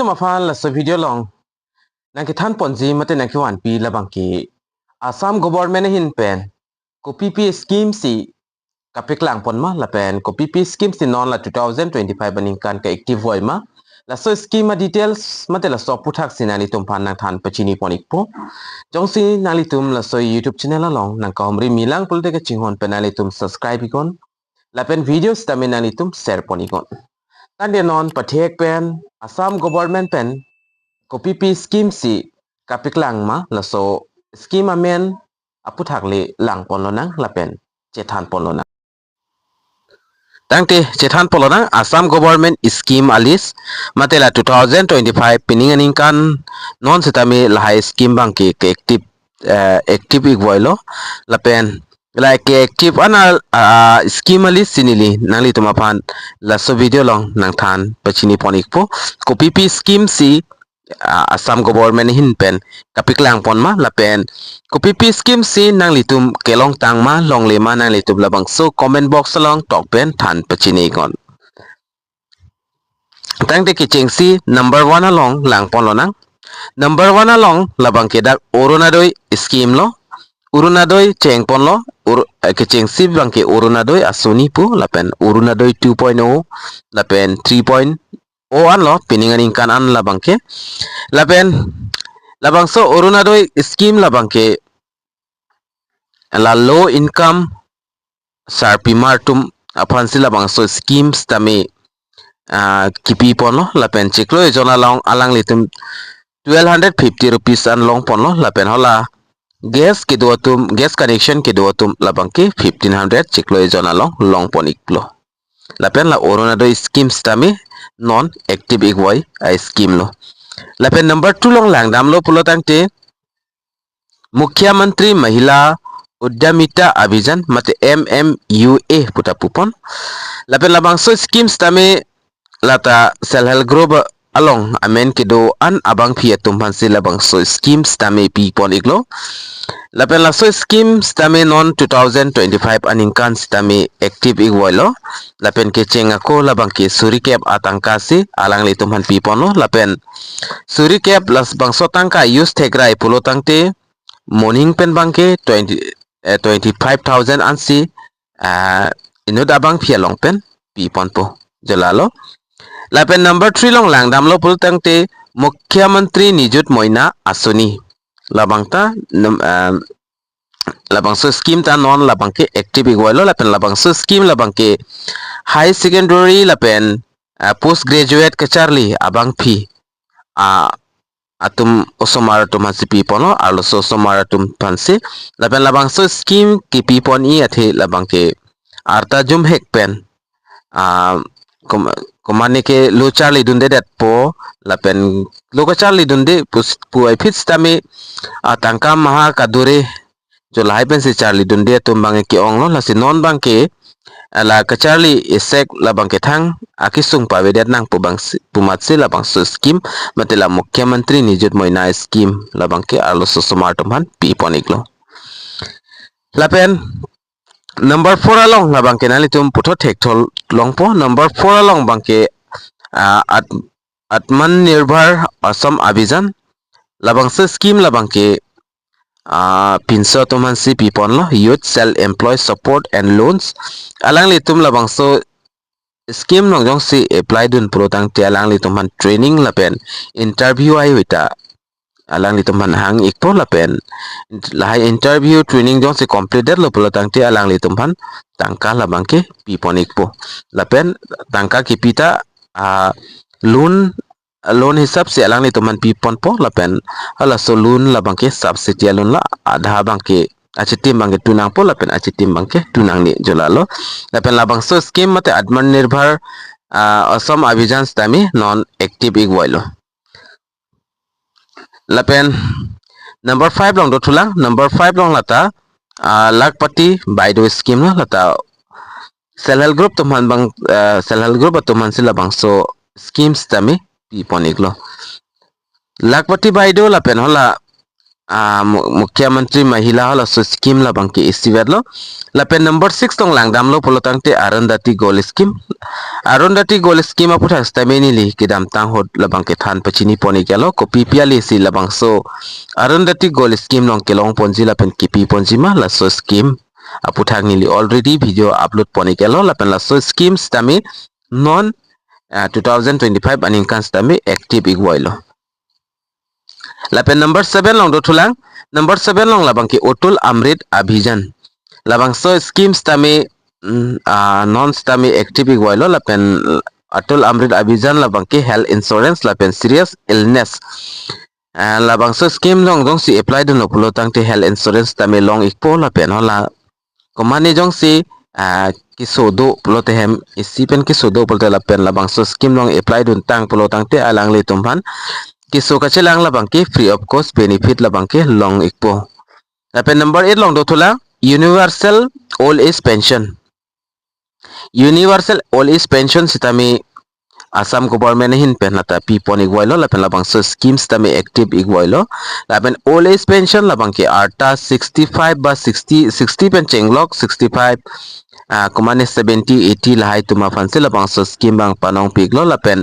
to mafan la so video long nang ki than ponji mate nang ki wan pi la bangki Assam government hin pen ko PP scheme si kapik lang pon ma la pen ko PP scheme si non la 2025 baning kan ka active voi ma la so scheme ma details mate la so puthak sinali tum pan nang than pachini ponik po jong si nali tum la so YouTube channel la long nang ka homri milang pulte ka chinghon penali tum subscribe ikon la pen videos taminali tum share ponikon tan de non pathek pen Assam government pen ko PP scheme si kapik lang ma la so scheme amen aputhak le lang pon lo nang la pen chethan pon lo nang tangte chethan pon lo nang Assam government scheme alis matela 2025 pining aning kan non setame la high scheme bang ke active igwalo la pen like active ana scheme alis sinili nangli tumapan la so video long nang than pachini ponik po ko PP scheme si Assam government hin pen kapik lang pon ma la pen ko PP scheme si nang litum kelong tang ma long le ma nang litum labang so comment box long talk pen than pachini kon tang de kiching si number 1 along lang pon lo nang number 1 along labang ke dak orunadoi scheme lo urunadoi cheng pon lo kiching si bang ke urunadoi asuni pu la pen urunadoi 2.0 la pen 3.0 an lo piningan ingkan an labang ke lapen labang so orunadoi scheme labang ke la low income sarpimartum apansi labang so schemes tami kipi pono lapen chiklo jona long alang litum 1250 rupees an long pono lapen hola gas ke dotum gas connection ke dotum labang ke 1500 chiklo jona long ponik lo lapen la orunadoi schemes tami non active igwai scheme lo lapen number 2 long langdam lo pulo tangte Mukhyamantri Mahila Udyamita Abhijan mate MMUA puta pupon lapen labang so schemes tame lata self help group along amen kedo an abang phia tumhan si labang so schemes tame pi pon iglo lapen la so schemes tame non 2025 aningkan tame active igwalo lapen ke chenga ko labang ke surikep atangka si alang le tumhan pi pon lo lapen surikep las bangso tangka use thegrai pulo tangte morning pen bangke 25,000 ansi inod abang phia long pen pi pon po jalalo lapen number 3 long langdam lo pulo tangte Mukhyamantri Nijut Moina Asuni labang ta labang so scheme ta non labang ke active igwalo lapen labang so scheme labang ke high secondary lapen post graduate ke charli abang phi atum osomar tum hasi pi pono arlo so somar tum pansi lapen labang so scheme ki pi pon I athe labang ke arta jum hek pen komane ke lo charli dunde dat po lapen lo ka charli dunde pu ai fit tami atangka maha kadure jo lai pen si charli dunde tum bang ke ong lo la si non bang ke la ka charli isek labang ke thang akisung pa vedet nang pumat si labang so scheme matela Mukhyamantri Nijut Moina scheme labang ke arlo so smart man pi poniklo lapen number 4 along labang ke nali tum puto thekthol long po number 4 along bang ke atman nirbhar Assam Abhijan labang so scheme labang ke pinso tuman si pipon lo youth self employed support and loans alang litum labang so scheme nong jong si apply dun pro tang te alang litum han training lapen interview ai wita alang litum han hang ikpo lapen lahai interview training jong si completed lo pro tang te alang litum han tangka labang ke pipon ikpo lapen tangka kipita loan hisab se alang ni tuman pi pon po lapen hala so loan labang ke subsidy loan la adha bang ke achitim bang ke tunang po lapen achitim bang ke tunang ni jolalo lapen labang so scheme mate adman nirbhar Assam Abhijan tami non active igwailo lapen number 5 long do thulang number 5 long lata lakpati baido scheme la lata self help group tuman bang self help group tuman sila bang so schemes tami pi poniklo lakpati baido lapen hola Mukhyamatri Mahila hala so scheme la bangki istiwet lo. Lapen number 6 tong langdam lo polotang te Arundhati Goal Scheme. Arundhati Goal Scheme aput hastameni li kidam tang hot labang ke than pachini poni kalo ko pipia li si labang so Arundhati Goal Scheme long kelong ponji lapen kipi ponji ma la so scheme aput hangili already video upload poni kalo lapen la so schemes tami non 2025 aninkan tami active igwailo. Lapen number 7 long do thulang number 7 long labang ki Otul Amrit Abhijan labang so schemes tami non stami active igwailo lapen Atul Amrit Abhijan labang ki health insurance lapen serious illness labang so scheme long dong si apply dun pulo tang te health insurance tami long ikpo lapen hola komani jong si kisodo pulo te hem isipen kisodo pulo te lapen labang so scheme long apply dun tang pulo tang te alang le tumhan kiso kachelang labang ki free of cost benefit labang ki long ikpo. Lapen number 8 long do thula universal old age pension. Universal old age pension sitami Assam government hin pen lata pipon igwailo lapen labang so schemes tami active igwailo lapen old age pension labang ki arta 65 ba 60 pen chenglok 65 kumane 70 80 lahai tuma fansi labang so scheme bang panong piglo lapen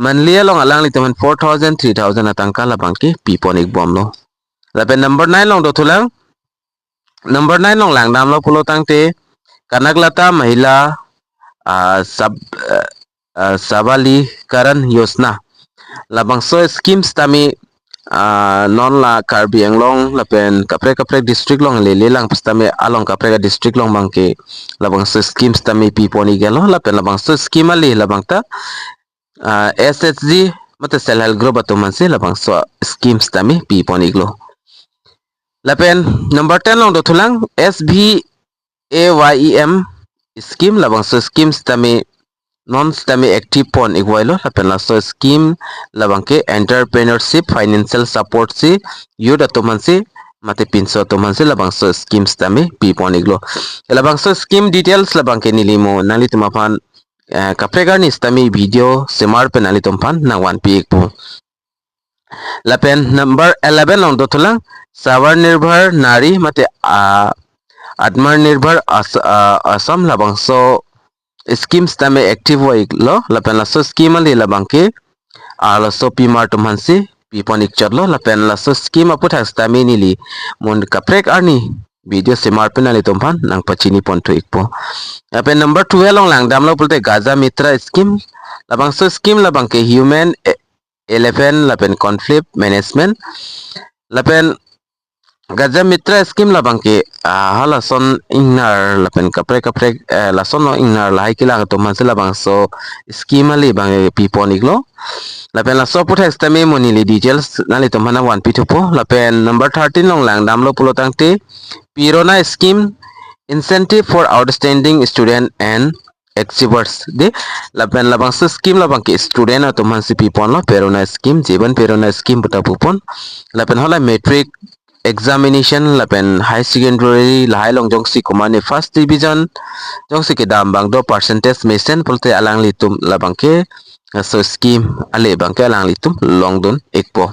Manlia long alang li teman 4,000 3,000 atangka labang ki pipon igbom lo. Lapen number 9 long do thulang number 9 long lang dam lo pulo tang te Kanaglata Mahila Sabalikaran Yosna labang so schemes tami non la Karbi Anglong lapen kapre district long le lang pastami along kapre district long bangke labang so schemes tami pipon igelo lapen labang so scheme ali labang ta SHG mata self help group atau manse labang so schemes tami pipon iglo. Lapen number 10 long do thulang SBAYEM scheme labang so schemes tami non tami active pon igwailo lapen la so scheme labang ke entrepreneurship financial support si youth atau manse mate pinso atau manse labang so schemes tami pipon iglo. Labang so scheme details labang ke nilimo nali tumapan kaprega ni stami video semar penali tumpan nang wan pik po. Lapen number 11 long do thulang Sawar Nirbhar Nari mate Atmar Nirbhar Assam labang so schemes tami active way lo lapen la so scheme ali labang ke la so pimar tumhansi pipon ikchar lo lapen la so scheme aput has tami nili mon kaprek arni video semar penali tumpan nang pachini ponto ikpo. Lapen number 12 long lang dam lo pulte Gaza Mitra scheme labang so scheme labang ke human elephant lapen conflict management lapen Gaza Mitra scheme labang ke hala son ingnar lapen kapre la son no ingnar lahai kila to man labang so scheme ali bang pipon iglo lapen la so put estame monili details nali to mana wan pitupo lapen number 13 long lang dam lo pulo tangte Pirona scheme incentive for outstanding student and exhibits de lapen labang so scheme labang ke student atau mansi pipon lo Pirona scheme jeban Pirona scheme buta pupon lapen hala metric examination lapen high secondary lahai long jongsi kumane first division jongsi ke dam bang do percentage mesen pulte alang litum labang ke so scheme ale bang ke alang litum long don ekpo.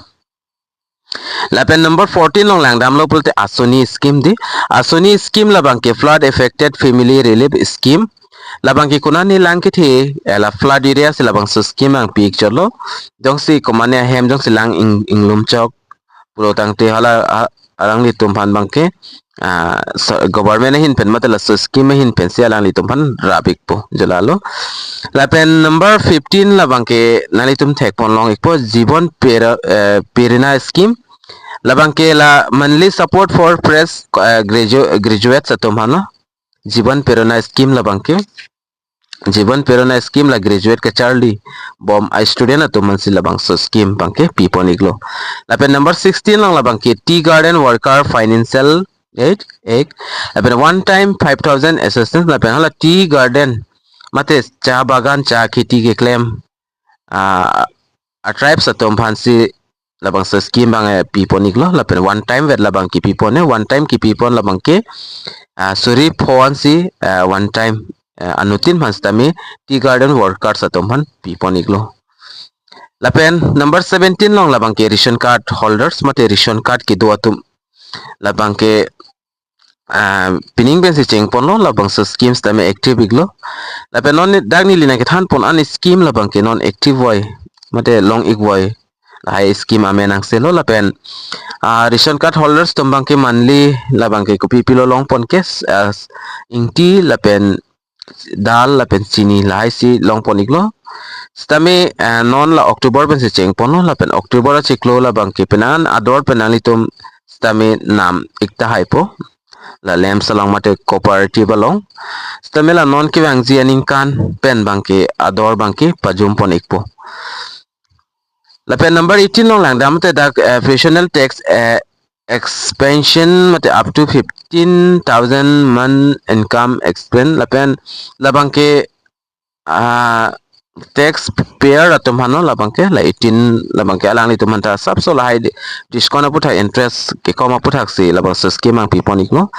Lapen number 14 long lang dam lo pulte Asoni scheme di Asoni scheme labang ke flood affected family relief scheme labang ke kunani lang ke the la flood area se labang so scheme ang picture lo jongsi kumane hem jongsi lang inglum chok pulo tangte hala alang li tumpan bangke government hin pen matala so scheme hin pen se alang li tumpan rabik po jalalo. Lapen number 15 la bangke nali tum thek pon long ikpo Jibon Perina scheme labangke la monthly support for fresh graduates atumhano Jibon Perina scheme labangke Jibon Perona scheme la graduate ka Charlie bom a student atau mansi labang so scheme bangke pipon iglo. Lapen number 16 lang labang ke tea garden worker financial aid lapen one time 5,000 assistance lapen hala tea garden mate cha bagan cha kheti ke claim a tribes atau fansi labang so scheme bang pipon iglo lapen one time vet labang ki pipon one time ki pipon labang ke suri phon si one time anutin mas tami tea garden workers atomhan pipon iglo. Lapen number 17 long labang ke ration card holders mate ration card ki do atum labang ke pining ben si cheng pon lo labang sa schemes tame active iglo lapen non dagni lina ke than pon an scheme labang ke non active way mate long igway hai scheme amen ang selo lapen ration card holders tombang ke monthly labang ke kopi pilo long pon kes as ingti lapen dal lapen chini lai si long pon iglo stame non la October ben se cheng pon la pen October a chiklo la bang ke penan ador penalitum stame nam ikta haipo la lem salang mate cooperative along stame la non ke bang ji aning kan pen bang ke ador bang ke pajum pon ikpo la pen number 18 long lang dam te dak fractional tax expansion mate up to 15,000 month income expense la pen la bang ke tax payer atum hano labang ke la 18 labang ke alang ni tumanta sab so la discount aputha interest ke koma puthak si labang sa scheme ang piponik no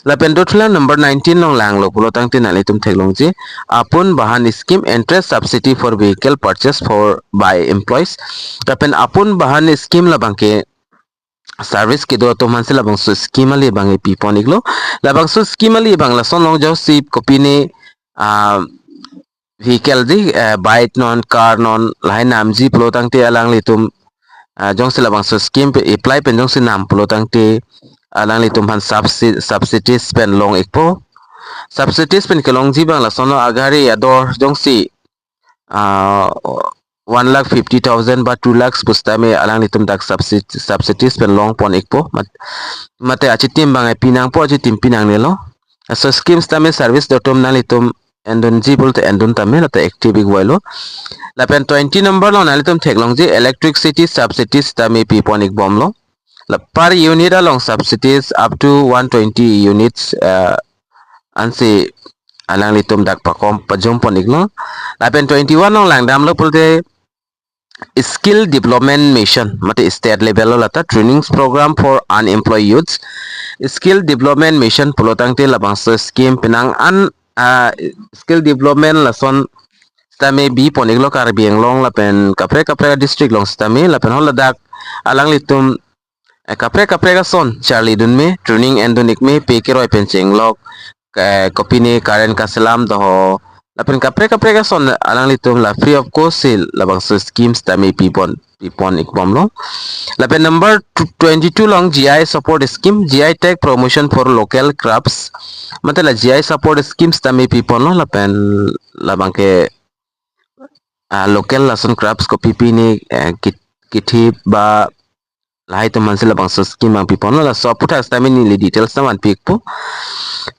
la pen dotla number 19 long lang lo pulo tang tin ali tum theklong ji apun bahan scheme interest subsidy for vehicle purchase for by employees la pen apun bahan scheme labang ke service ke do to man sila bang su scheme ali bang piponik lo labang su scheme ali bang la son long jaw sip kopine vehicle di bike non car non lain nam ji pelotang te alang litum jong sila bang so scheme pe apply pen jong sinam pelotang te alang litum han subsidies pen long ekpo subsidies pen kelong ji bang la sono agari ador jong si 1,50,000 ba 2 lakhs pustame alang litum dak subsidies pen long pon ekpo mate achi tim bang pinang po achi tim pinang nelo so schemes tame service dotom na litum endon ji bolte endon tame la active igwailo la pen 20 number lo nalitum technology electricity subsidies tame piponik bomlo la per unit along subsidies up to 120 units ansi alang litum dak pakom pajom ponikno la pen 21 long lang dam lo pulte skill development mission mate state level la ta trainings program for unemployed youths skill development mission pulotang te labang scheme pinang an skill development la son stame bi ponik lo kar bieng long la pen kapre district long stame la pen hol dak alang litum kapre ga son charlie dun me training endonik me pe ke roi pen cheng lok kopine karen kaselam do la pen kapre ga son alang litum la free of cost sil la bang scheme stame pipon ikbom lo la pen number 22 long GI support scheme GI tech promotion for local crops मतलब GI support schemes tami pipon lo la pen la bangke local lason crops ko pipi ni kithi ba lahai to man sila bang scheme ang pipon lo la so puta tami ni li details naman pikpo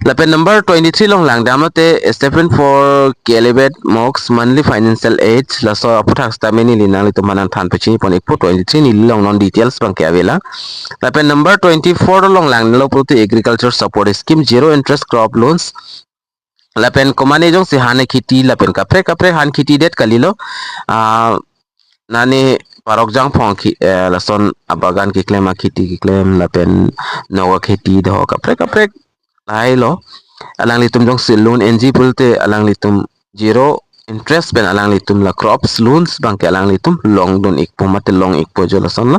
la pen number 23 long lang damote stipend for kelebet mox monthly financial aid la so puta tami ni li nang to manan than pechini pon ikpo 23 ni long non details bang ke avela la pen number 24 long lang lo puto agriculture support scheme zero interest crop loans lapen komane jong si hane khiti lapen kapre han khiti det kalilo nani parok jang phong lason abagan ki claim khiti ki claim lapen nawa khiti do kapre ai lo alang litum jong si loan NG pulte alang litum zero interest pen alang litum la crops loans bang ke alang litum long don ikpo mate long ikpo jo lason lo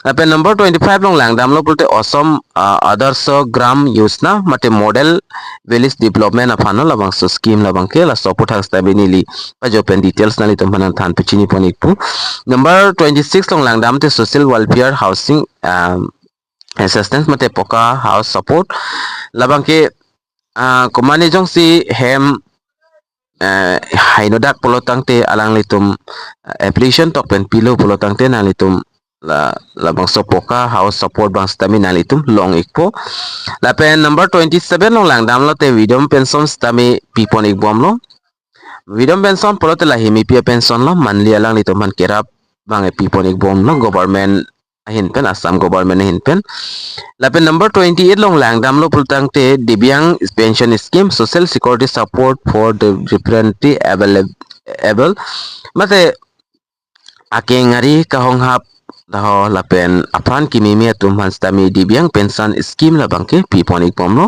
lapen number 25 long lang dam lo pulte Assam adarsh gram yojana mate model village development apano labang so scheme labang ke la support has tabinili pa jo pen details na litum hanan than pichini ponikpu number 26 long lang dam te social welfare housing assistance mate poka house support labang ke komane jong si hem hainodak polotang te alang litum application tok pen pilo polotang te na litum la bang sopoka house support bang stamina litum long ikpo la pen number 27 long lang dam lo te widom pension stami pipon ikbom lo widom pension polote la himi pia pension lo manli alang litum man kerap bang pipon ikbom lo government hin pen Assam government hin pen lapen number 28 long lang dam lo pultang te dibyang pension scheme social security support for the differently able mate akengari kahong hap daho lapen apan kimimi atum hanstami dibyang pension scheme la bangke piponik pomno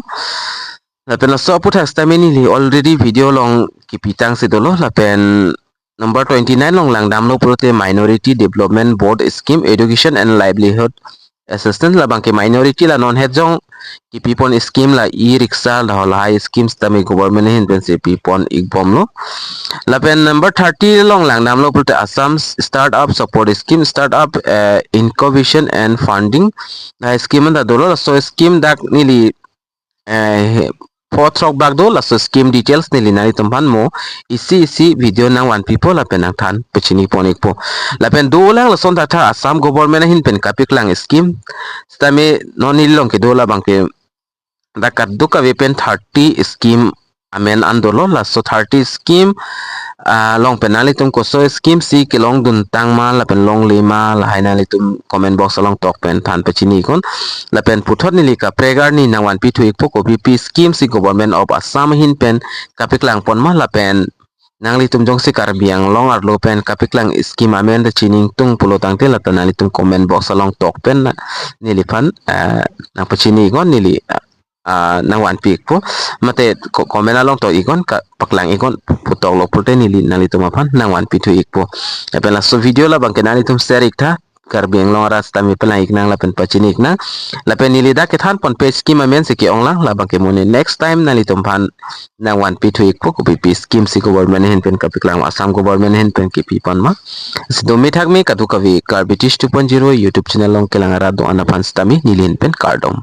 lapen so put hastami ni already video long kipitang sidolo lapen Number 29 long lang dam lo prote Minority Development Board Scheme Education and Livelihood Assistance la bangke minority la non hejong ki pipon scheme la e-rickshaw la high schemes tami government hin pensi pipon igbom lo. Lapen number 30 long lang dam lo prote Assam Startup Support Scheme Startup Incubation and Funding la scheme da dolo so scheme dak nili fourth rock back do la so scheme details nili nari tumpan mo isi video nang one people la pen than pechini ponik po la pen do lang la son ta Assam government hin pen kapik lang scheme stame non nilong ke do la bangke dakat do ka pen 30 scheme amen andolo la so 30 scheme long penalitum ko so scheme si ke long dun tang ma la pen long lima la hainalitum comment box long talk pen than pechini kon la pen puthot ni lika pregar ni na wan pi thu ikpo ko pp scheme si government of Assam hin pen kapik lang pon ma la pen Nanglitum jong si karbiang long ar lo pen kapik lang scheme amen de chining tung pulo tang te la tanalitum comment box long talk pen nili pan na pechini kon nili nang wan pik po mate komen along to ikon ka paklang ikon putok lo pulte nili nalitum apan nang wan pitu ikpo epela so video la bang kenalitum share ikta karbiang long ras tami pelang iknang la pen pachinik na la pen nili da kethan pon page scheme amen se ke onglang la bang ke mone next time nalitum pan nang wan pitu ikpo ko pp scheme si government hen pen kapiklang Assam government hen pen ki pipon ma sidomi thakmi katu kavi karbitish 2.0 youtube channel long kelang ara do anapan stami nilin pen kardom